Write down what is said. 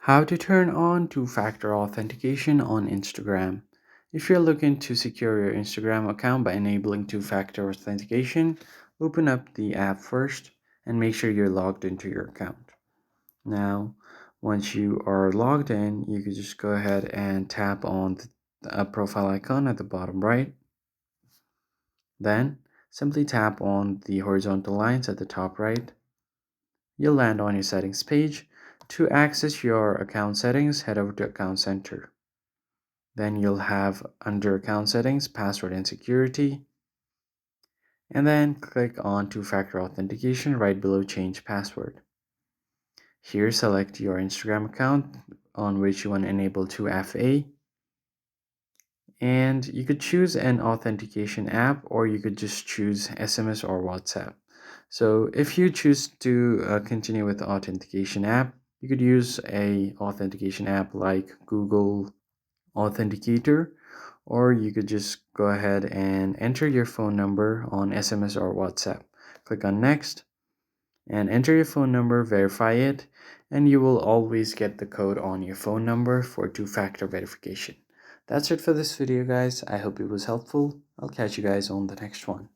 How to turn on two-factor authentication on Instagram. If you're looking to secure your Instagram account by enabling two-factor authentication, open up the app first and make sure you're logged into your account. Now, once you are logged in, you can just go ahead and tap on the profile icon at the bottom right. Then, simply tap on the horizontal lines at the top right. You'll land on your settings page. To access your account settings, head over to Account Center. Then you'll have under Account Settings, Password and Security, and then click on Two-Factor Authentication right below Change Password. Here, select your Instagram account on which you want to enable 2FA, and you could choose an authentication app or you could just choose SMS or WhatsApp. So if you choose to continue with the authentication app, you could use a authentication app like Google Authenticator, or you could just go ahead and enter your phone number on SMS or WhatsApp. Click on Next and enter your phone number, verify it, and you will always get the code on your phone number for two-factor verification. That's it for this video, guys. I hope it was helpful. I'll catch you guys on the next one.